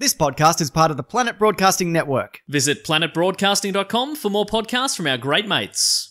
This podcast is part of the Planet Broadcasting Network. Visit planetbroadcasting.com for more podcasts from our great mates.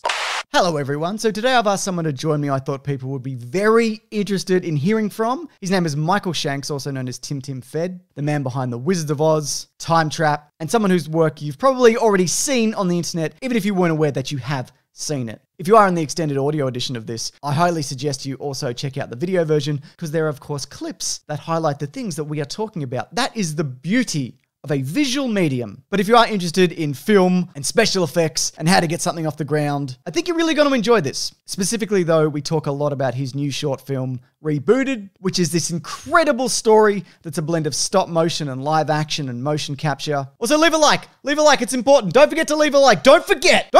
Hello everyone, so today I've asked someone to join me I thought people would be very interested in hearing from. His name is Michael Shanks, also known as Tim Fed, the man behind The Wizard of Oz, Time Trap, and someone whose work you've probably already seen on the internet, even if you weren't aware that you have seen it. If you are in the extended audio edition of this, I highly suggest you also check out the video version, because there are of course clips that highlight the things that we are talking about. That is the beauty of a visual medium. But if you are interested in film and special effects and how to get something off the ground, I think you're really going to enjoy this. Specifically though, we talk a lot about his new short film, Rebooted, which is this incredible story that's a blend of stop motion and live action and motion capture. Also, leave a like, it's important. Don't forget to leave a like, don't forget!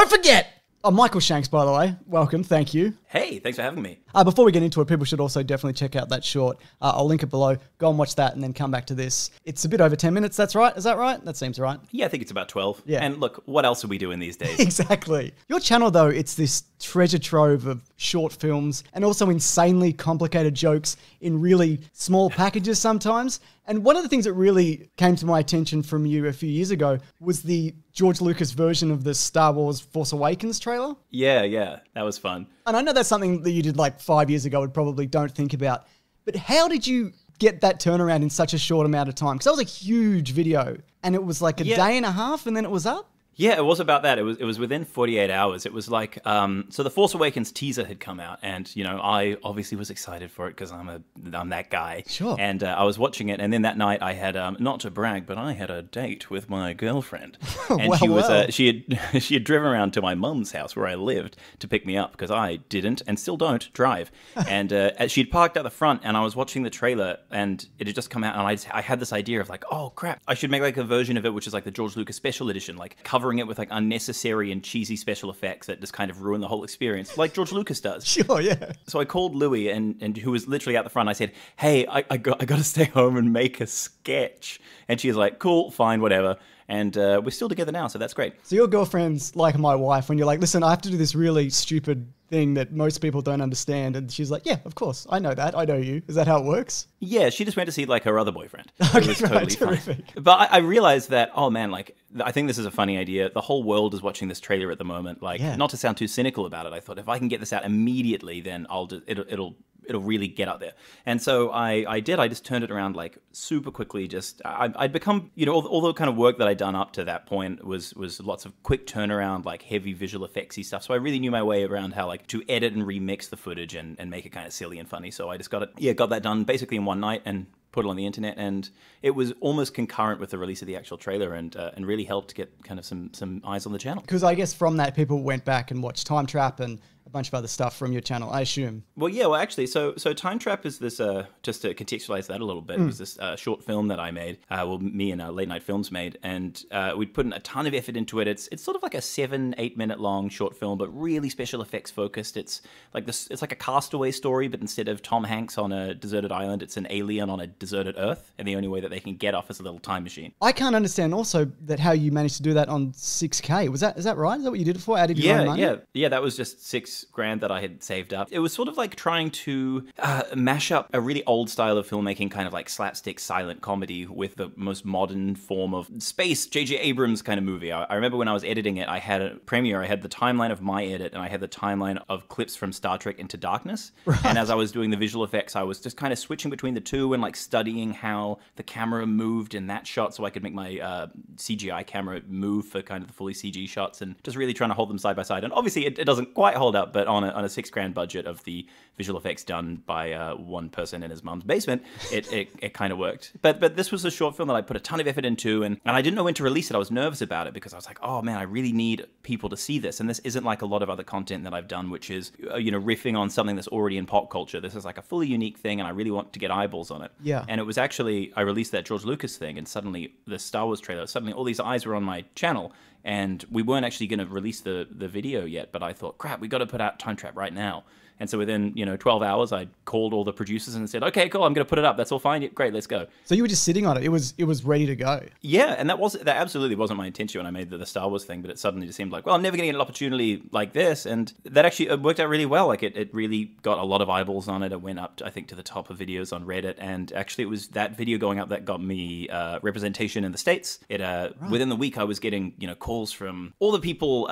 Oh, Michael Shanks, by the way. Welcome, thank you. Hey, thanks for having me. Before we get into it, people should also definitely check out that short. I'll link it below. Go and watch that and then come back to this. It's a bit over 10 minutes, that's right? Is that right? That seems right. Yeah, I think it's about 12. Yeah. And look, what else are we doing these days? Exactly. Your channel, though, it's this treasure trove of short films and also insanely complicated jokes in really small packages sometimes. And one of the things that really came to my attention from you a few years ago was the George Lucas version of the Star Wars Force Awakens trailer. Yeah, that was fun. And I know that's something that you did like 5 years ago and probably don't think about. But how did you get that turnaround in such a short amount of time? Because that was a huge video and it was like a day and a half and then it was up? Yeah, it was about that. It was within 48 hours. It was like, so the Force Awakens teaser had come out, and you know, I obviously was excited for it because I'm that guy. Sure. And I was watching it, and then that night I had, not to brag, but I had a date with my girlfriend, and she had driven around to my mum's house where I lived to pick me up because I didn't and still don't drive, and she'd parked out the front, and I was watching the trailer, and it had just come out, and I had this idea of like, oh crap, I should make like a version of it which is like the George Lucas special edition, like covering it with like unnecessary and cheesy special effects that just kind of ruin the whole experience, like George Lucas does. Sure, yeah. So I called Louis, and who was literally out the front. I said, "Hey, I got to stay home and make a sketch," and she was like, "Cool, fine, whatever." And we're still together now, so that's great. So your girlfriend's like my wife when you're like, listen, I have to do this really stupid thing that most people don't understand. And she's like, yeah, of course. I know that. I know you. Is that how it works? Yeah, she just went to see like her other boyfriend. Okay, it was totally fine. But I realized that, oh man, like, I think this is a funny idea. The whole world is watching this trailer at the moment. Like, not to sound too cynical about it, I thought if I can get this out immediately, then it'll really get out there. And so I did. I just turned it around like super quickly. Just I'd become, you know, all the kind of work that I'd done up to that point was lots of quick turnaround, like heavy visual effectsy stuff. So I really knew my way around how like to edit and remix the footage and make it kind of silly and funny. So I just got that done basically in one night and put it on the internet, and it was almost concurrent with the release of the actual trailer, and really helped get kind of some eyes on the channel. Because I guess from that, people went back and watched Time Trap and a bunch of other stuff from your channel, I assume. Well, yeah, actually, so Time Trap is this, just to contextualize that a little bit, it was this short film that I made, me and Late Night Films made, and we'd put in a ton of effort into it. It's sort of like a 7-8 minute long short film, but really special effects focused. It's like a Castaway story, but instead of Tom Hanks on a deserted island, it's an alien on a deserted Earth, and the only way that they can get off is a little time machine. I can't understand also that how you managed to do that on 6K. Is that right? Is that what you did it for? Out of your own money? Yeah, that was just $6,000 that I had saved up. It was sort of like trying to mash up a really old style of filmmaking, kind of like slapstick silent comedy, with the most modern form of space, J.J. Abrams kind of movie. I remember when I was editing it, I had a premiere, I had the timeline of my edit, and I had the timeline of clips from Star Trek Into Darkness. Right. And as I was doing the visual effects, I was just kind of switching between the two and like studying how the camera moved in that shot so I could make my CGI camera move for kind of the fully CG shots, and just really trying to hold them side by side. And obviously it doesn't quite hold up, but on a $6,000 budget of the visual effects done by one person in his mum's basement, it kind of worked. But this was a short film that I put a ton of effort into, and I didn't know when to release it. I was nervous about it because I was like, oh man, I really need people to see this. And this isn't like a lot of other content that I've done, which is, riffing on something that's already in pop culture. This is like a fully unique thing, and I really want to get eyeballs on it. Yeah. And it was actually, I released that George Lucas thing, and suddenly the Star Wars trailer, suddenly all these eyes were on my channel, and we weren't actually going to release the video yet, but I thought, crap, we got to put out Time Trap right now. And so within, 12 hours, I called all the producers and said, okay, cool, I'm going to put it up. That's all fine. Yeah, great, let's go. So you were just sitting on it. It was ready to go. Yeah, and that absolutely wasn't my intention when I made the Star Wars thing, but it suddenly just seemed like, well, I'm never going to get an opportunity like this. And that actually worked out really well. Like it really got a lot of eyeballs on it. It went up, I think, to the top of videos on Reddit. And actually it was that video going up that got me representation in the States. Within the week, I was getting, calls from all the people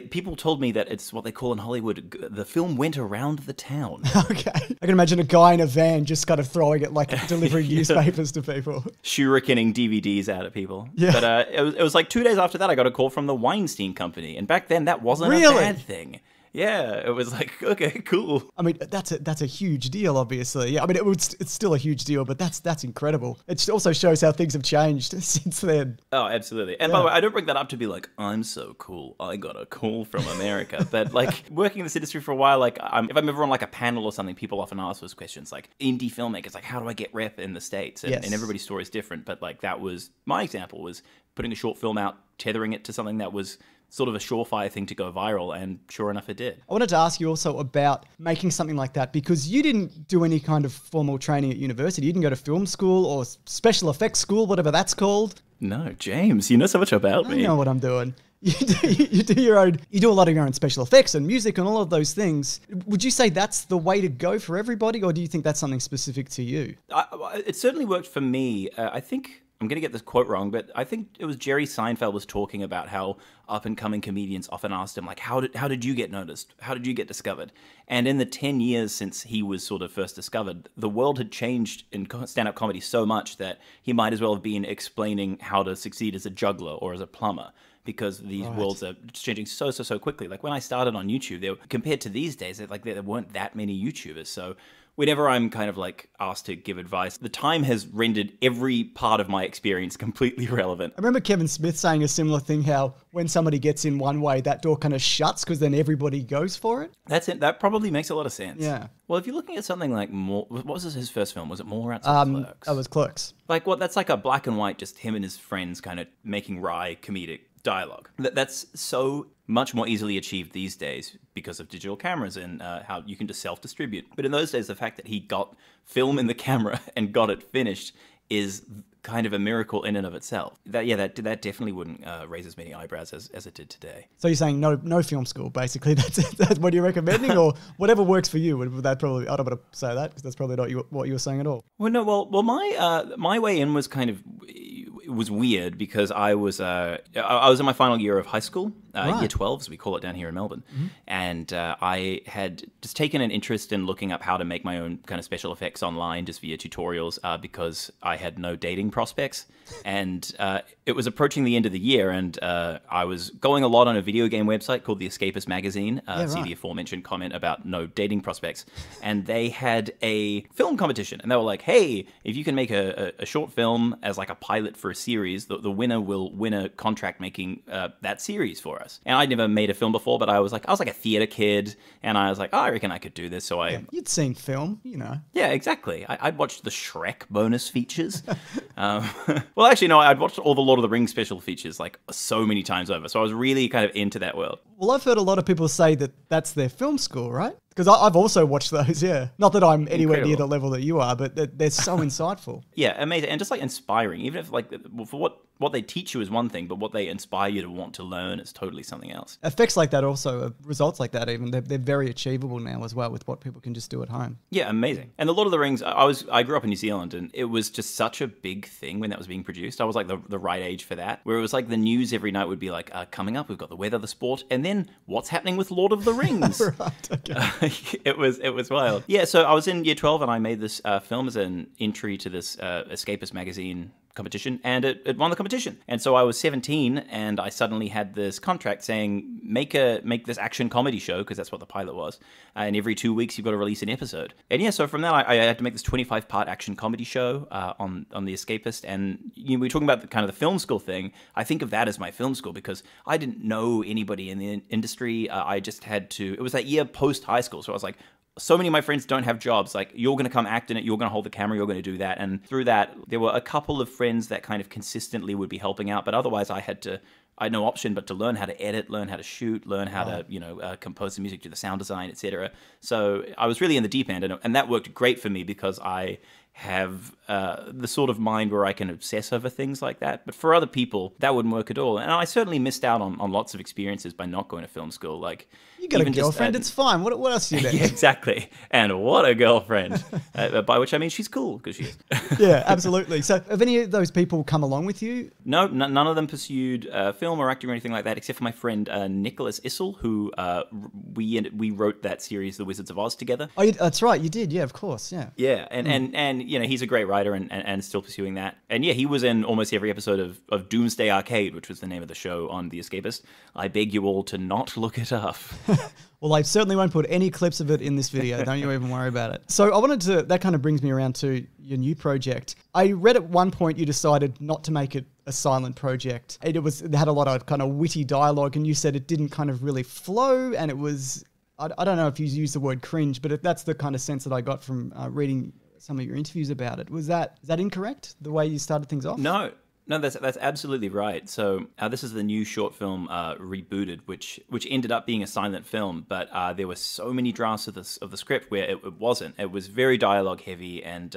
people told me that it's what they call in Hollywood, the film went around the town. Okay. I can imagine a guy in a van just kind of throwing it, like delivering newspapers to people. Shurikening DVDs out at people. Yeah. But it was like 2 days after that, I got a call from the Weinstein Company. And back then, that wasn't a bad thing. Yeah, it was like, okay, cool. I mean, that's a huge deal, obviously. Yeah, I mean, it's still a huge deal, but that's incredible. It also shows how things have changed since then. Oh, absolutely. And by the way, I don't bring that up to be like, I'm so cool, I got a call from America. But like, working in this industry for a while, like, if I'm ever on like a panel or something, people often ask those questions, like indie filmmakers, like, how do I get rep in the States? And everybody's story is different. But like, that was my example, was putting a short film out, tethering it to something that was sort of a surefire thing to go viral, and sure enough, it did. I wanted to ask you also about making something like that, because you didn't do any kind of formal training at university. You didn't go to film school or special effects school, whatever that's called. No, James, you know so much about me. I know what I'm doing. You do a lot of your own special effects and music and all of those things. Would you say that's the way to go for everybody, or do you think that's something specific to you? It certainly worked for me. I think I'm going to get this quote wrong, but I think it was Jerry Seinfeld was talking about how up-and-coming comedians often asked him, like, how did you get noticed? How did you get discovered? And in the 10 years since he was sort of first discovered, the world had changed in stand-up comedy so much that he might as well have been explaining how to succeed as a juggler or as a plumber, because these worlds are changing so quickly. Like, when I started on YouTube, compared to these days, there weren't that many YouTubers. So whenever I'm kind of like asked to give advice, the time has rendered every part of my experience completely relevant. I remember Kevin Smith saying a similar thing, how when somebody gets in one way, that door kind of shuts because then everybody goes for it. That's it. That probably makes a lot of sense. Yeah. Well, if you're looking at something like what was his first film? Was it More Outside Clerks? It was Clerks. Like, that's like a black and white, just him and his friends kind of making wry comedic dialogue. That's so much more easily achieved these days because of digital cameras and how you can just self-distribute. But in those days, the fact that he got film in the camera and got it finished is kind of a miracle in and of itself. That definitely wouldn't raise as many eyebrows as it did today. So you're saying no film school, basically. That's what you're recommending, or whatever works for you. Would that probably, I don't want to say that because that's probably not what you were saying at all. Well, no. Well, my way in was kind of, it was weird because I was in my final year of high school, year 12, as we call it down here in Melbourne, and I had just taken an interest in looking up how to make my own kind of special effects online, just via tutorials, because I had no dating prospects, and it was approaching the end of the year, and I was going a lot on a video game website called The Escapist Magazine. See the aforementioned comment about no dating prospects, and they had a film competition, and they were like, hey, if you can make a short film as like a pilot for a series, the winner will win a contract making that series for us. And I'd never made a film before, but I was like a theater kid, and I was like, oh, I reckon I could do this. So you'd seen film, you know. Yeah, exactly. I'd watched the Shrek bonus features. Well, actually, no, I'd watched all the Lord of the Rings special features like so many times over. So I was really kind of into that world. Well, I've heard a lot of people say that that's their film school, right? Because I've also watched those, yeah. Not that I'm anywhere near the level that you are, but they're so insightful. Yeah, amazing. And just like inspiring, even if like for what they teach you is one thing, but what they inspire you to want to learn is totally something else. Effects like that also, results like that even, they're very achievable now as well with what people can just do at home. Yeah, amazing. And the Lord of the Rings, I grew up in New Zealand, and it was just such a big thing when that was being produced. I was like the right age for that, where it was like the news every night would be like, coming up, we've got the weather, the sport, and then what's happening with Lord of the Rings. Right, okay. It was wild. Yeah, so I was in year 12 and I made this film as an entry to this Escapist magazine competition, and it won the competition. And so I was 17 and I suddenly had this contract saying, make this action comedy show, because that's what the pilot was, and every 2 weeks you've got to release an episode. And yeah, so from that I had to make this 25-part action comedy show on The Escapist. And we were talking about the kind of the film school thing. I think of that as my film school because I didn't know anybody in the industry. I just had to, it was that year post high school, so I was like, so many of my friends don't have jobs. Like, you're going to come act in it, you're going to hold the camera, you're going to do that. And through that, there were a couple of friends that kind of consistently would be helping out, but otherwise I had to I had no option but to learn how to edit, learn how to shoot, learn how to, compose the music, do the sound design, etc. So I was really in the deep end, and that worked great for me because I have the sort of mind where I can obsess over things like that. But for other people, that wouldn't work at all. And I certainly missed out on lots of experiences by not going to film school. Like, you got a girlfriend, it's fine. What else do you need? Yeah, exactly. And what a girlfriend. By which I mean she's cool, because she is. Yeah, absolutely. So have any of those people come along with you? No, none of them pursued film or acting or anything like that, except for my friend Nicholas Issel, who we wrote that series, The Wizards of Oz, together. Oh, that's right. You did. Yeah, of course. Yeah. Yeah, and he's a great writer and still pursuing that. And yeah, he was in almost every episode of Doomsday Arcade, which was the name of the show on The Escapist. I beg you all to not look it up. Well, I certainly won't put any clips of it in this video. Don't you even worry about it. So that kind of brings me around to your new project. I read at one point you decided not to make it a silent project. It had a lot of kind of witty dialogue, and you said it didn't kind of really flow, and it was, I don't know if you used the word cringe, but that's the kind of sense that I got from reading some of your interviews about it. Is that incorrect, the way you started things off? No, that's absolutely right. So this is the new short film Rebooted, which ended up being a silent film, but there were so many drafts of the script where it wasn't. It was very dialogue heavy and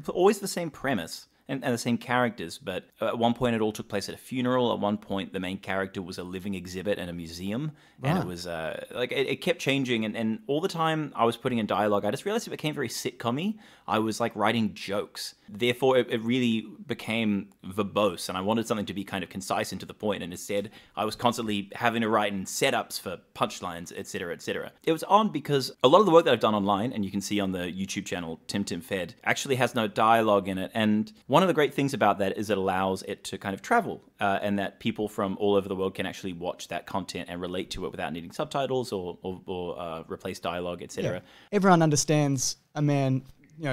always the same premise. And the same characters, but at one point it all took place at a funeral. At one point, the main character was a living exhibit in a museum, and it was it kept changing. And all the time I was putting in dialogue, I just realized it became very sitcom-y. I was like writing jokes. Therefore, it really became verbose, and I wanted something to be kind of concise and to the point. And instead, I was constantly having to write in setups for punchlines, etc., etc. It was odd because a lot of the work that I've done online, and you can see on the YouTube channel Tim Fed, actually has no dialogue in it. And one of the great things about that is it allows it to kind of travel, and that people from all over the world can actually watch that content and relate to it without needing subtitles or replace dialogue, etc. Yeah. Everyone understands a man,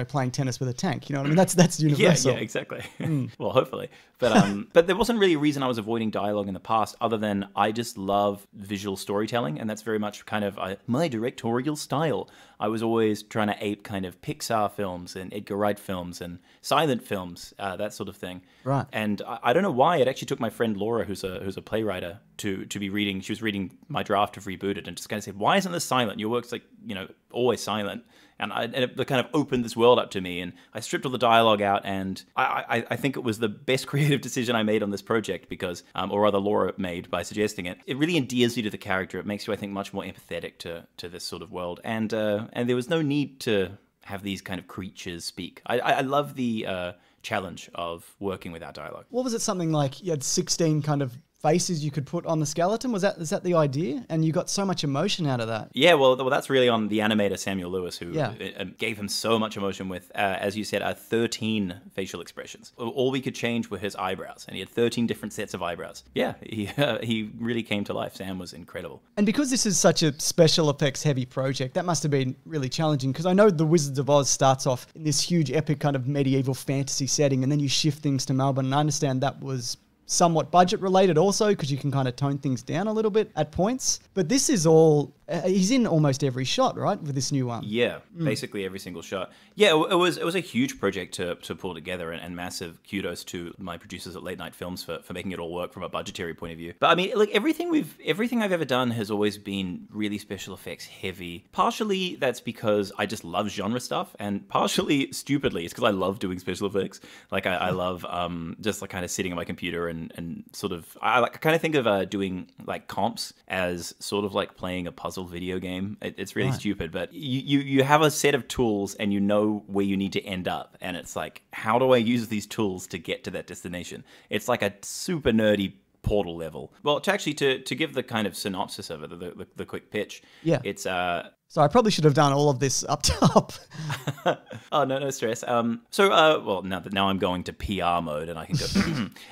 playing tennis with a tank. You know what I mean? That's universal. Yeah, exactly. Well, hopefully. But there wasn't really a reason I was avoiding dialogue in the past other than I just love visual storytelling, and that's very much kind of my directorial style. I was always trying to ape kind of Pixar films and Edgar Wright films and silent films, that sort of thing. Right. And I don't know why it actually took my friend Laura, who's a playwright, to be reading. She was reading my draft of Rebooted and just kind of said, "Why isn't this silent? Your work's like always silent." And it kind of opened this world up to me, and I stripped all the dialogue out, and I think it was the best creative decision I made on this project because, or rather Laura made by suggesting it. It really endears you to the character. It makes you, I think, much more empathetic to this sort of world, and there was no need to have these kind of creatures speak. I love the challenge of working without dialogue. What was it, something like you had 16 kind of faces you could put on the skeleton? Is that the idea? And you got so much emotion out of that. Yeah, well, that's really on the animator Samuel Lewis, who gave him so much emotion with, as you said, 13 facial expressions. All we could change were his eyebrows, and he had 13 different sets of eyebrows. Yeah, he really came to life. Sam was incredible. And because this is such a special effects heavy project, that must have been really challenging, because I know The Wizards of Oz starts off in this huge epic kind of medieval fantasy setting, and then you shift things to Melbourne, and I understand that was somewhat budget related also, because you can kind of tone things down a little bit at points. But this is all, he's in almost every shot, right, with this new one? Yeah, basically every single shot. Yeah, it was a huge project to pull together, and massive kudos to my producers at Late Night Films for making it all work from a budgetary point of view. But I mean, like everything I've ever done has always been really special effects heavy. Partially that's because I just love genre stuff, and partially stupidly it's because I love doing special effects. Like I love just like kind of sitting at my computer and sort of I kind of think of doing like comps as sort of like playing a puzzle video game. It's really stupid, but you have a set of tools and you know where you need to end up, and it's like, how do I use these tools to get to that destination? It's like a super nerdy Portal level. Well, to give the kind of synopsis of it, the quick pitch. Yeah, it's So I probably should have done all of this up top. Oh, no stress. Well, now I'm going to PR mode and I can go.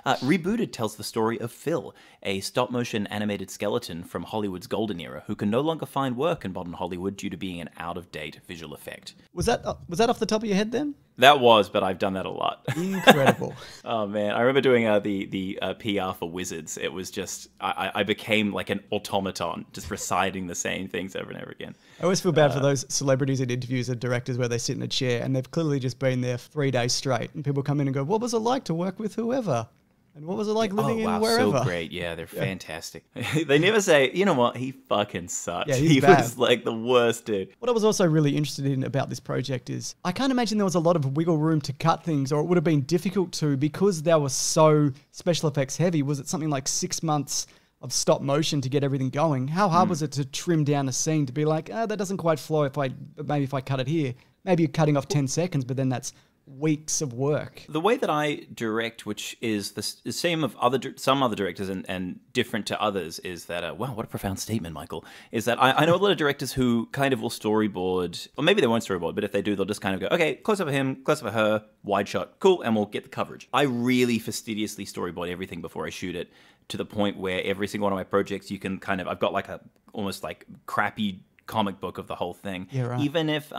Rebooted tells the story of Phil, a stop-motion animated skeleton from Hollywood's golden era who can no longer find work in modern Hollywood due to being an out-of-date visual effect. Was that off the top of your head then? That was, but I've done that a lot. Incredible. Oh man, I remember doing the PR for Wizards. It was just I became like an automaton, just reciting the same things over and over again. I always feel bad for those celebrities in interviews and directors where they sit in a chair and they've clearly just been there 3 days straight, and people come in and go, "What was it like to work with whoever?" And what was it like living in So wherever? great. Yeah, they're fantastic. They never say, you know what, he fucking sucks. Yeah, he bad. was like the worst dude. What I was also really interested in about this project is I can't imagine there was a lot of wiggle room to cut things, or it would have been difficult to, because they were so special effects heavy. Was it something like 6 months of stop motion to get everything going? How hard was it to trim down a scene to be like, that doesn't quite flow if I cut it here? Maybe you're cutting off 10 seconds, but then that's weeks of work. The way that I direct, which is the same of some other directors and different to others, is that, wow, what a profound statement, Michael, is that I know a lot of directors who kind of will storyboard, or maybe they won't storyboard, but if they do, they'll just kind of go, okay, close up of him, close up of her, wide shot, cool, and we'll get the coverage. I really fastidiously storyboard everything before I shoot it, to the point where every single one of my projects, you can kind of, I've got like a almost like crappy comic book of the whole thing. Yeah, right. Even if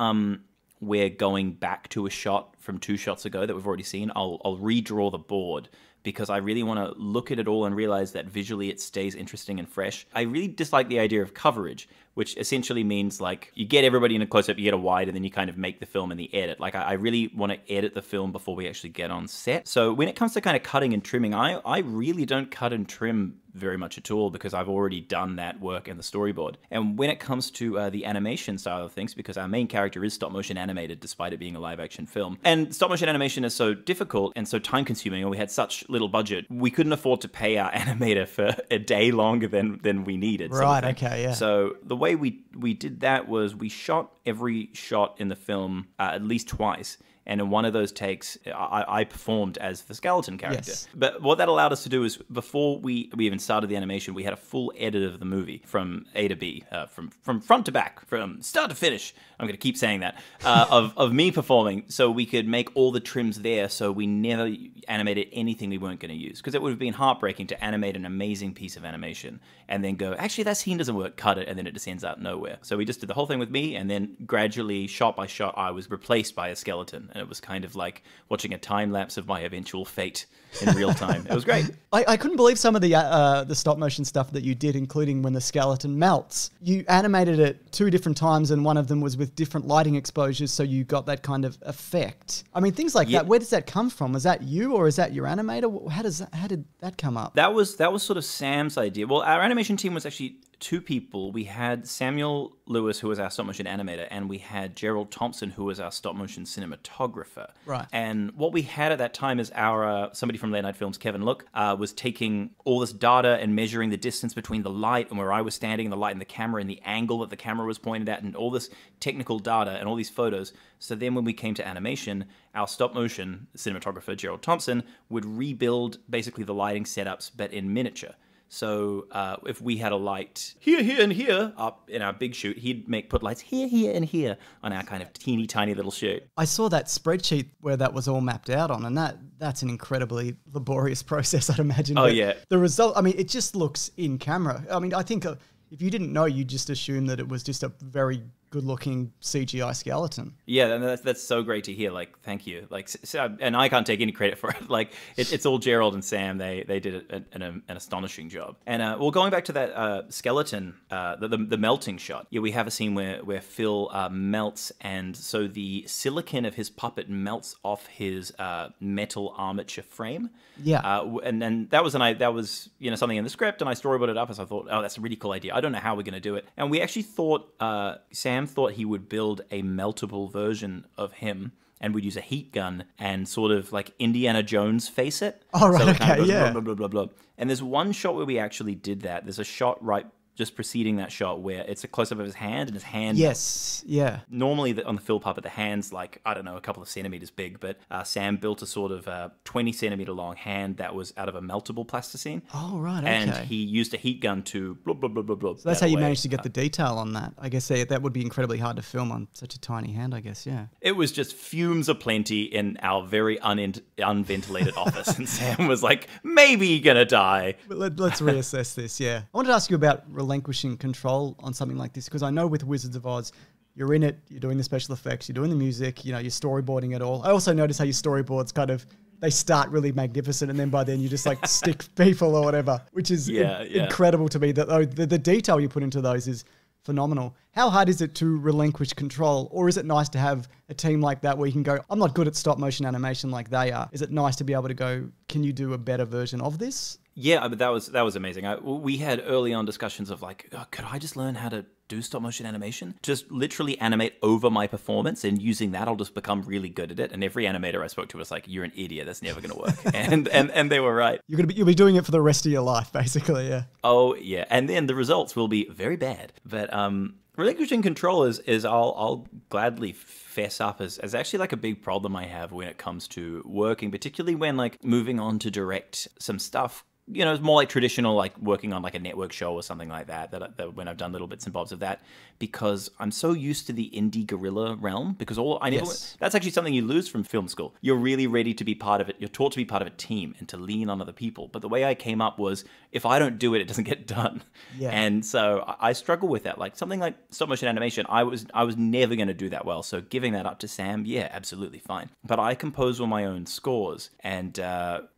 we're going back to a shot from 2 shots ago that we've already seen, I'll redraw the board, because I really want to look at it all and realize that visually it stays interesting and fresh. I really dislike the idea of coverage, which essentially means like you get everybody in a close-up, you get a wide, and then you kind of make the film in the edit. Like I really want to edit the film before we actually get on set. So when it comes to kind of cutting and trimming, I really don't cut and trim very much at all, because I've already done that work in the storyboard. And when it comes to the animation style of things, because our main character is stop motion animated despite it being a live action film, and stop motion animation is so difficult and so time consuming, and we had such little budget, we couldn't afford to pay our animator for a day longer than we needed. Right, okay, yeah. So the way we did that was we shot every shot in the film at least twice. And in one of those takes, I performed as the skeleton character. Yes. But what that allowed us to do is, before we even started the animation, we had a full edit of the movie from A to B, from front to back, from start to finish. I'm going to keep saying that, of me performing, so we could make all the trims there, so we never animated anything we weren't going to use. Because it would have been heartbreaking to animate an amazing piece of animation and then go, actually, that scene doesn't work, cut it, and then it just ends out nowhere. So we just did the whole thing with me, and then gradually, shot by shot, I was replaced by a skeleton. And it was kind of like watching a time lapse of my eventual fate in real time. It was great. I couldn't believe some of the stop motion stuff that you did, including when the skeleton melts. You animated it 2 different times, and one of them was with different lighting exposures, so you got that kind of effect. I mean, things like that. Where does that come from? Is that you, or is that your animator? How did that come up? That was sort of Sam's idea. Well, our animation team was actually 2 people. We had Samuel Lewis, who was our stop motion animator, and we had Gerald Thompson, who was our stop motion cinematographer. Right. And what we had at that time is our somebody from Late Night Films, Kevin Look, was taking all this data and measuring the distance between the light and where I was standing, and the light and the camera, and the angle that the camera was pointed at, and all this technical data and all these photos. So then when we came to animation, our stop motion cinematographer, Gerald Thompson, would rebuild basically the lighting setups, but in miniature. So if we had a light here, here, and here up in our big shoot, he'd put lights here, here, and here on our kind of teeny tiny little shoot. I saw that spreadsheet where that was all mapped out on, and that's an incredibly laborious process, I'd imagine. Oh, but yeah. The result, I mean, it just looks in camera. I mean, I think if you didn't know, you'd just assume that it was just a very good-looking CGI skeleton. Yeah, and that's so great to hear. Like, thank you. Like, and I can't take any credit for it. Like, it's all Gerald and Sam. They did an astonishing job. And well, going back to that skeleton, the melting shot. Yeah, we have a scene where Phil melts, and so the silicon of his puppet melts off his metal armature frame. Yeah, and then that was something in the script, and I storyboarded it up, as I thought, oh, that's a really cool idea. I don't know how we're going to do it, and we actually thought Sam thought he would build a meltable version of him, and we'd use a heat gun and sort of like Indiana Jones face it. Oh, right, so it kind of okay, goes yeah. blah, blah, blah, blah, blah. And there's one shot where we actually did that. There's a shot right just preceding that shot where it's a close-up of his hand, and his hand... Yes, yeah. Normally on the Phil puppet, the hand's like, I don't know, a couple of centimeters big, but Sam built a sort of 20-centimeter long hand that was out of a meltable plasticine. Oh, right, okay. And he used a heat gun to blah, blah, blah, blah, blah. So that's how you managed to get the detail on that. I guess that would be incredibly hard to film on such a tiny hand, I guess, yeah. It was just fumes aplenty in our very unventilated office, and Sam was like, maybe you're gonna die. But let's reassess this, yeah. I wanted to ask you about relinquishing control on something like this, because I know with Wizards of Oz, you're in it, you're doing the special effects, you're doing the music, you're storyboarding it all. I also notice how your storyboards kind of, they start really magnificent, and then by then you just like stick people or whatever, which is incredible to me. That the detail you put into those is phenomenal. How hard is it to relinquish control? Or is it nice to have a team like that where you can go, I'm not good at stop motion animation like they are. Is it nice to be able to go, can you do a better version of this? Yeah, but that was amazing. We had early on discussions of like, oh, could I just learn how to do stop motion animation? Just literally animate over my performance, and using that, I'll just become really good at it. And every animator I spoke to was like, "You're an idiot. That's never going to work." and they were right. You'll be doing it for the rest of your life, basically. Yeah. Oh yeah, and then the results will be very bad. But relinquishing control is I'll gladly fess up as actually like a big problem I have when it comes to working, particularly when like moving on to direct some stuff. You know, it's more like traditional, like working on like a network show or something like that when I've done little bits and bobs of that, because I'm so used to the indie guerrilla realm, because that's actually something you lose from film school. You're really ready to be part of it. You're taught to be part of a team and to lean on other people. But the way I came up was, if I don't do it, it doesn't get done. Yeah. And so I struggle with that. Like something like stop motion animation, I was never going to do that well. So giving that up to Sam, yeah, absolutely fine. But I compose all my own scores, and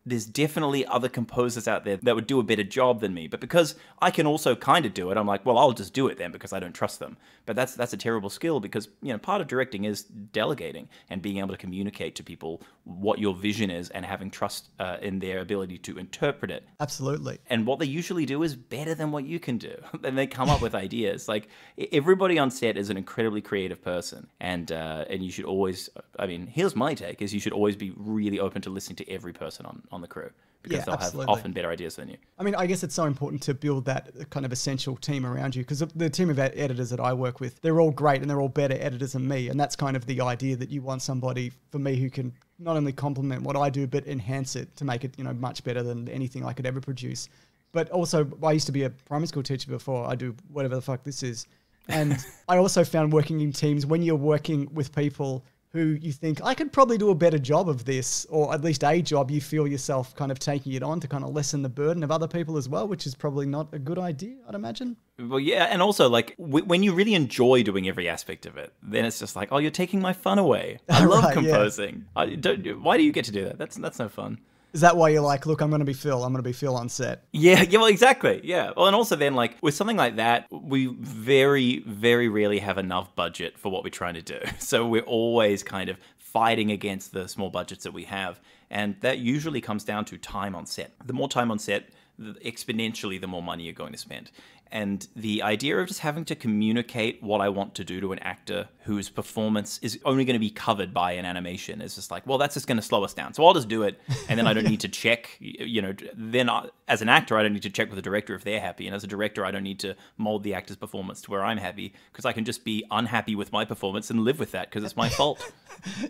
there's definitely other composers out there that would do a better job than me. But because I can also kind of do it, I'm like, well, I'll just do it then because I don't trust them. But that's a terrible skill, because, you know, part of directing is delegating and being able to communicate to people what your vision is and having trust in their ability to interpret it. Absolutely. And what they usually do is better than what you can do. And they come up with ideas. Like, everybody on set is an incredibly creative person. And you should always, I mean, here's my take, is you should always be really open to listening to every person on the crew, because they'll have often better ideas than you. I mean, I guess it's so important to build that kind of essential team around you, because the team of editors that I work with, they're all great and they're all better editors than me. And that's kind of the idea, that you want somebody, for me, who can not only complement what I do, but enhance it to make it, you know, much better than anything I could ever produce. But also, I used to be a primary school teacher before I do whatever the fuck this is. And I also found working in teams, when you're working with people who you think, I could probably do a better job of this, or at least a job, you feel yourself kind of taking it on to kind of lessen the burden of other people as well, which is probably not a good idea, I'd imagine. Well, yeah, and also, like, when you really enjoy doing every aspect of it, then it's just like, oh, you're taking my fun away. I love composing. Yeah. Why do you get to do that? That's no fun. Is that why you're like, look, I'm going to be Phil. I'm going to be Phil on set. Yeah, well, exactly. Yeah. Well, and also then, like, with something like that, we very, very rarely have enough budget for what we're trying to do. So we're always kind of fighting against the small budgets that we have. And that usually comes down to time on set. The more time on set, exponentially, the more money you're going to spend. And the idea of just having to communicate what I want to do to an actor whose performance is only going to be covered by an animation is just like, well, that's just going to slow us down. So I'll just do it, and then I don't need to check, you know, then as an actor, I don't need to check with the director if they're happy. And as a director, I don't need to mold the actor's performance to where I'm happy, because I can just be unhappy with my performance and live with that because it's my fault.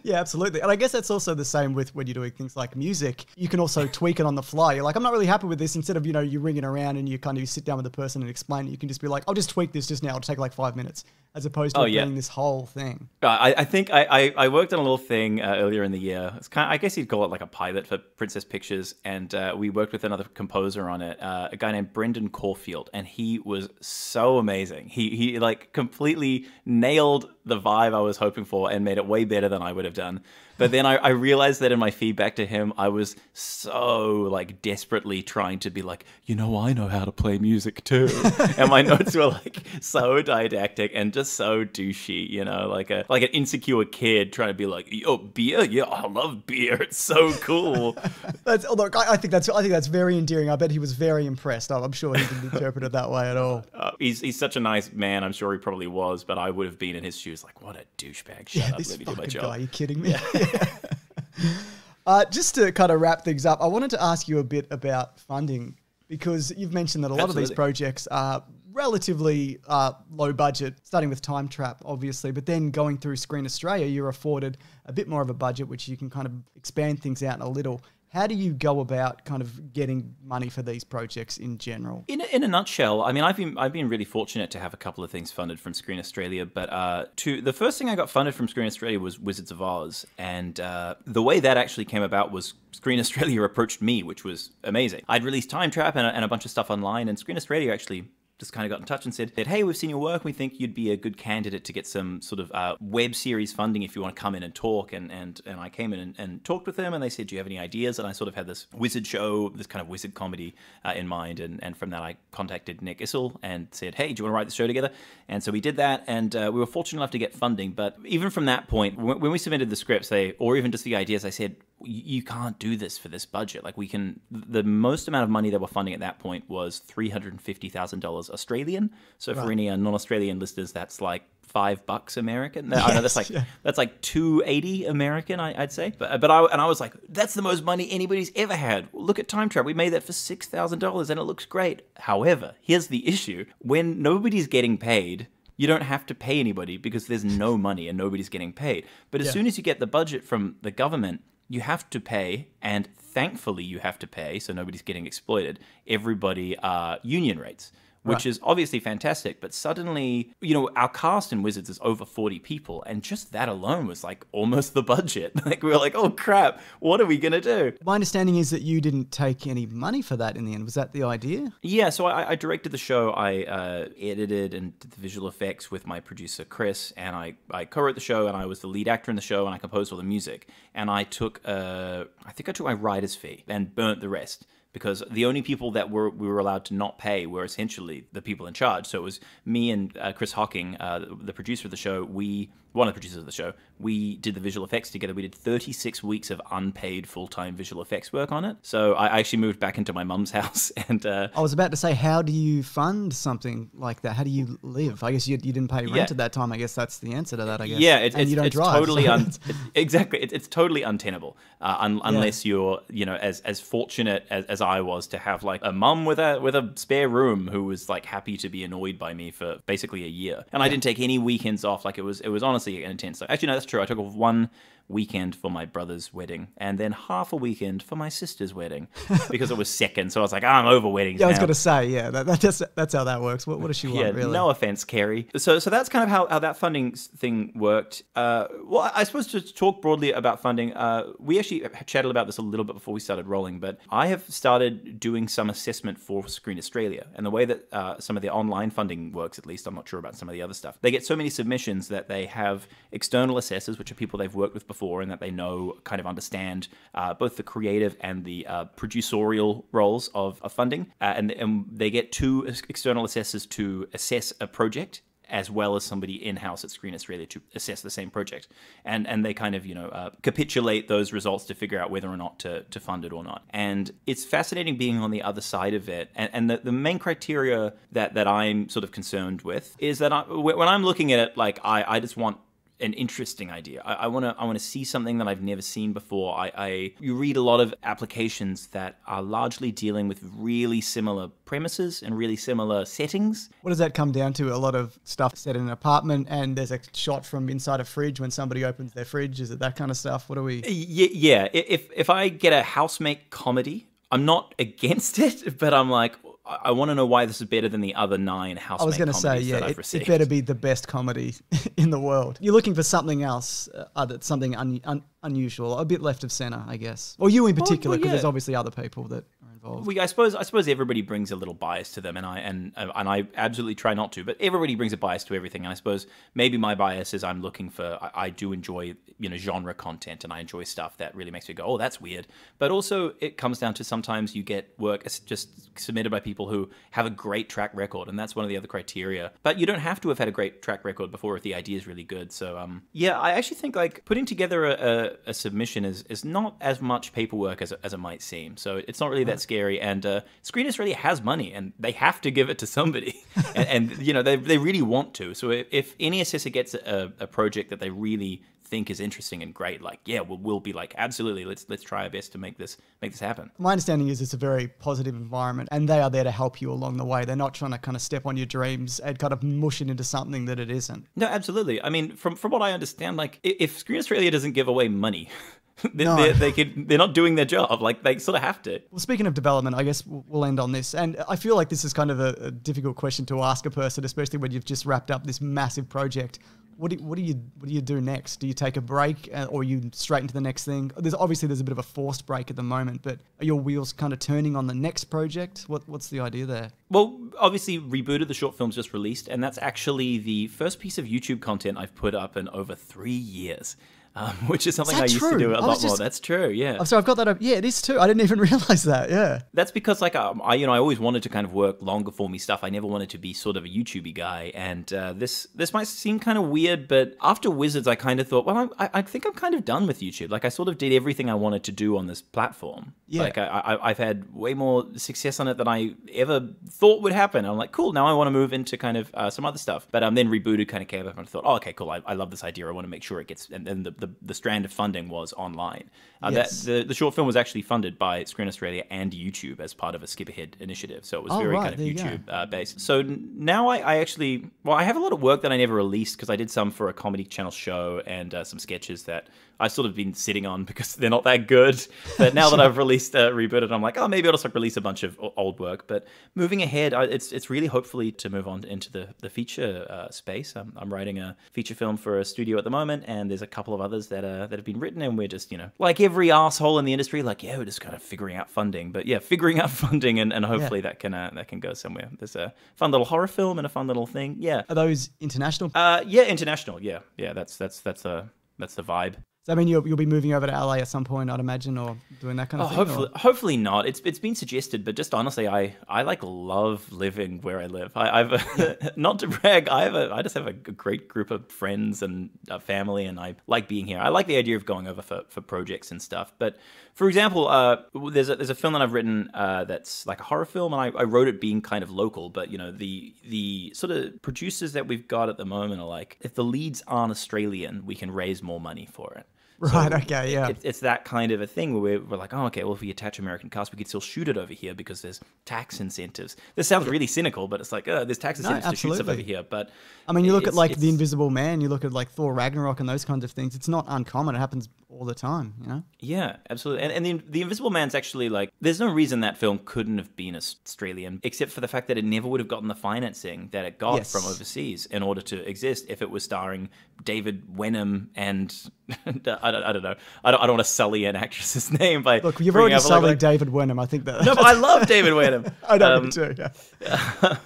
Yeah, absolutely. And I guess that's also the same with when you're doing things like music. You can also tweak it on the fly. You're like, I'm not really happy with this. Instead of, you know, you ring it around and you kind of sit down with the person and explain it, you can just be like, I'll just tweak this just now. It'll take like 5 minutes, as opposed to doing this whole thing. I think I worked on a little thing earlier in the year. It's kind of, I guess you'd call it like a pilot for Princess Pictures, and we worked with another composer on it, a guy named Brendan Caulfield, and he was so amazing. He like completely nailed the vibe I was hoping for and made it way better than I would have done. But then I realized that in my feedback to him, I was so like desperately trying to be like, you know, I know how to play music too. And my notes were like so didactic and just so douchey, you know, like an insecure kid trying to be like, oh, beer? Yeah, I love beer. It's so cool. Look, I think that's very endearing. I bet he was very impressed. I'm sure he didn't interpret it that way at all. He's such a nice man. I'm sure he probably was, but I would have been in his shoes like, what a douchebag. Shut up, let me do my job. Guy, are you kidding me? Yeah. Just to kind of wrap things up, I wanted to ask you a bit about funding, because you've mentioned that a lot of these projects are relatively low budget, starting with Time Trap, obviously, but then going through Screen Australia, you're afforded a bit more of a budget, which you can kind of expand things out a little. How do you go about kind of getting money for these projects in general? In a nutshell, I mean, I've been really fortunate to have a couple of things funded from Screen Australia, but the first thing I got funded from Screen Australia was Wizards of Oz, and the way that actually came about was Screen Australia approached me, which was amazing. I'd released Time Trap and a bunch of stuff online, and Screen Australia actually just kind of got in touch and said, hey, we've seen your work. We think you'd be a good candidate to get some sort of web series funding if you want to come in and talk. And I came in and talked with them, and they said, do you have any ideas? And I sort of had this wizard show, this kind of wizard comedy in mind. And from that, I contacted Nick Issel and said, hey, do you want to write the show together? And so we did that, and we were fortunate enough to get funding. But even from that point, when we submitted the scripts, or even just the ideas, I said, you can't do this for this budget. Like, the most amount of money that we're funding at that point was $350,000 Australian. So for any non-Australian listeners, that's like $5 American. I know that's like $2.80 American, I'd say. But I was like, that's the most money anybody's ever had. Look at Time Trap. We made that for $6,000 and it looks great. However, here's the issue. When nobody's getting paid, you don't have to pay anybody because there's no money and nobody's getting paid. But as soon as you get the budget from the government, you have to pay, and thankfully you have to pay, so nobody's getting exploited, everybody union rates, which is obviously fantastic. But suddenly, our cast in Wizards is over 40 people, and just that alone was like almost the budget. Like, we were like, oh crap, what are we going to do? My understanding is that you didn't take any money for that in the end. Was that the idea? Yeah, so I directed the show, I edited and did the visual effects with my producer Chris, and I co-wrote the show, and I was the lead actor in the show, and I composed all the music. And I took my writer's fee and burnt the rest, because the only people that we were allowed to not pay were essentially the people in charge. So it was me and Chris Hocking, the producer of the show. One of the producers of the show, we did the visual effects together. We did 36 weeks of unpaid full-time visual effects work on it. So I actually moved back into my mum's house. And I was about to say, how do you fund something like that? How do you live? I guess you didn't pay rent at that time. I guess that's the answer to that, I guess. Yeah, it's drive, totally exactly. It's totally untenable unless you're as fortunate as I was to have like a mum with a spare room who was like happy to be annoyed by me for basically a year. And I didn't take any weekends off. Like, it was honestly intense. So actually, no, that's true. I took off one weekend for my brother's wedding and then half a weekend for my sister's wedding because it was second. So I was like, I'm over weddings now. I was going to say, that's how that works. What does she want, really? No offense, Kerry. So that's kind of how that funding thing worked. Well, I suppose to talk broadly about funding, we actually chatted about this a little bit before we started rolling, but I have started doing some assessment for Screen Australia. And the way that some of the online funding works, at least, I'm not sure about some of the other stuff. They get so many submissions that they have external assessors, which are people they've worked with before and that they know, kind of understand both the creative and the producerial roles of funding. And they get two external assessors to assess a project, as well as somebody in-house at Screen Australia to assess the same project. And they kind of, capitulate those results to figure out whether or not to fund it or not. And it's fascinating being on the other side of it. And the main criteria that I'm sort of concerned with is that when I'm looking at it, like, I just want an interesting idea. I want to see something that I've never seen before. You read a lot of applications that are largely dealing with really similar premises and really similar settings. What does that come down to? A lot of stuff set in an apartment and there's a shot from inside a fridge when somebody opens their fridge. Is it that kind of stuff? What do we... Yeah. If I get a housemate comedy, I'm not against it, but I'm like, I want to know why this is better than the other 9 housemate comedies. I was going to say, it better be the best comedy in the world. You're looking for something else, something unusual, a bit left of center, I guess. Or you in particular, because there's obviously other people that are involved. I suppose everybody brings a little bias to them, and I absolutely try not to, but everybody brings a bias to everything. And I suppose maybe my bias is I do enjoy genre content, and I enjoy stuff that really makes me go, oh, that's weird. But also it comes down to sometimes you get work just submitted by people who have a great track record, and that's one of the other criteria. But you don't have to have had a great track record before if the idea is really good. So I actually think like putting together a submission is not as much paperwork as it might seem. So it's not really that scary. And Screen Australia has money, and they have to give it to somebody, and they really want to. So if any assessor gets a project that they really think is interesting and great, like, we'll be like, absolutely, let's try our best to make this happen. My understanding is it's a very positive environment, and they are there to help you along the way. They're not trying to kind of step on your dreams and kind of mush it into something that it isn't. No, absolutely. I mean, from what I understand, like, if Screen Australia doesn't give away money, they're not doing their job. Like, they sort of have to. Well, speaking of development, I guess we'll end on this. And I feel like this is kind of a difficult question to ask a person, especially when you've just wrapped up this massive project. What do you do next? Do you take a break, or are you straight into the next thing? There's a bit of a forced break at the moment, but are your wheels kind of turning on the next project? What's the idea there? Well, obviously Rebooted, the short film's just released, and that's actually the first piece of YouTube content I've put up in over 3 years. Which is something I used to do a lot more. That's true, yeah. I'm sorry, I've got that up. Yeah, it is too. I didn't even realize that, yeah. That's because, like, I always wanted to kind of work longer formy stuff. I never wanted to be sort of a YouTubey guy. And this might seem kind of weird, but after Wizards, I kind of thought, well, I think I'm kind of done with YouTube. Like, I sort of did everything I wanted to do on this platform. Yeah. Like, I've had way more success on it than I ever thought would happen. I'm like, cool, now I want to move into kind of some other stuff. But then Rebooted kind of came up and I thought, oh, okay, cool, I love this idea. I want to make sure it gets... And then the strand of funding was online. Yes. The short film was actually funded by Screen Australia and YouTube as part of a skip ahead initiative. So it was very kind of YouTube based. So now I actually, I have a lot of work that I never released because I did some for a Comedy Channel show and some sketches that I've sort of been sitting on because they're not that good. But now that I've released Rebooted, I'm like, oh, maybe I'll just like release a bunch of old work. But moving ahead, it's really hopefully to move on into the feature space. I'm writing a feature film for a studio at the moment, and there's a couple of others that have been written, and we're just, like every asshole in the industry, like, yeah, we're just kind of figuring out funding. But yeah, figuring out funding, and hopefully that can go somewhere. There's a fun little horror film and a fun little thing. Yeah. Are those international? Yeah, international. Yeah. That's the vibe. So, I mean, you'll be moving over to LA at some point, I'd imagine, or doing that kind of thing? Hopefully not. It's been suggested, but just honestly, I like love living where I live. I've not to brag, I just have a great group of friends and a family, and I like being here. I like the idea of going over for projects and stuff. But for example, there's a film that I've written that's like a horror film, and I wrote it being kind of local. But the sort of producers that we've got at the moment are like, if the leads aren't Australian, we can raise more money for it. Right, so okay, yeah. It's that kind of a thing where we're like, oh, okay, well, if we attach American cast, we could still shoot it over here because there's tax incentives. This sounds really cynical, but it's like, there's tax incentives to shoot stuff over here. But I mean, you look at like The Invisible Man, you look at like Thor Ragnarok and those kinds of things. It's not uncommon. It happens all the time, Yeah, absolutely. And the Invisible Man's actually like, there's no reason that film couldn't have been Australian, except for the fact that it never would have gotten the financing that it got from overseas in order to exist if it was starring David Wenham and I don't know. I don't want to sully an actress's name by... Look, you've already sullied David Wenham. I think that... No, but I love David Wenham. I know, me too, yeah.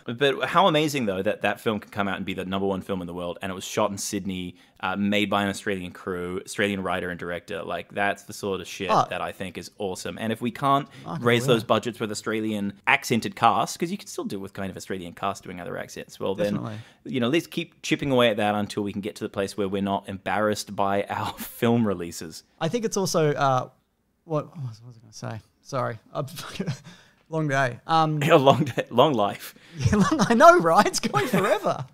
But how amazing, though, that film can come out and be the #1 film in the world, and it was shot in Sydney, made by an Australian crew, Australian writer and director. Like, that's the sort of shit that I think is awesome. And if we can't raise those budgets with Australian accented cast, because you can still do it with kind of Australian cast doing other accents, well, then, let's keep chipping away at that until we can get to the place where we're not embarrassed by our film releases. I think it's also, what was I going to say? Sorry. Long day. A long day, long life. Yeah, I know, right? It's going forever.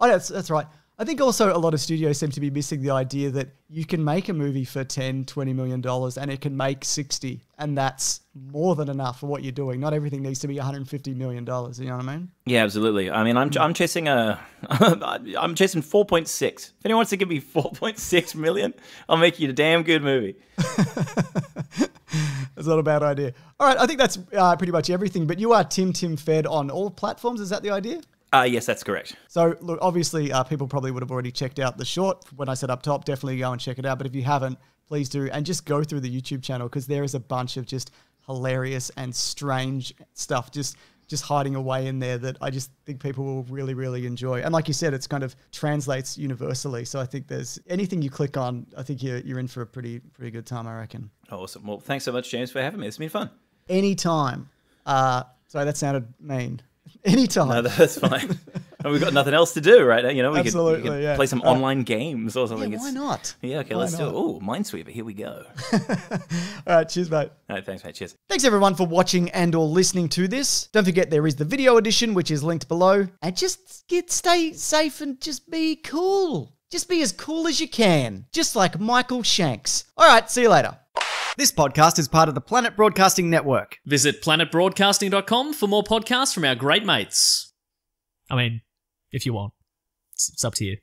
That's right. I think also a lot of studios seem to be missing the idea that you can make a movie for $10, $20 million and it can make 60, and that's more than enough for what you're doing. Not everything needs to be $150 million. You know what I mean? Yeah, absolutely. I mean, I'm chasing I'm chasing 4.6. If anyone wants to give me 4.6 million, I'll make you a damn good movie. That's not a bad idea. All right, I think that's pretty much everything. But you are Tim Fed on all platforms. Is that the idea? Yes, that's correct. So, look, obviously, people probably would have already checked out the short when I said up top. Definitely go and check it out. But if you haven't, please do. And just go through the YouTube channel because there is a bunch of just hilarious and strange stuff just hiding away in there that I just think people will really, really enjoy. And like you said, it's kind of translates universally. So I think there's anything you click on, I think you're in for a pretty good time, I reckon. Awesome. Well, thanks so much, James, for having me. It's been fun. Anytime. Sorry, that sounded mean. Anytime. No, that's fine. And we've got nothing else to do, right? We Absolutely, could play some online games or something. Yeah, why not? Yeah, okay, let's do it. Oh, Minesweeper, here we go. All right, cheers, mate. All right, thanks, mate. Cheers. Thanks, everyone, for watching and or listening to this. Don't forget there is the video edition, which is linked below. And just stay safe and just be cool. Just be as cool as you can. Just like Michael Shanks. All right, see you later. This podcast is part of the Planet Broadcasting Network. Visit planetbroadcasting.com for more podcasts from our great mates. I mean, if you want. It's up to you.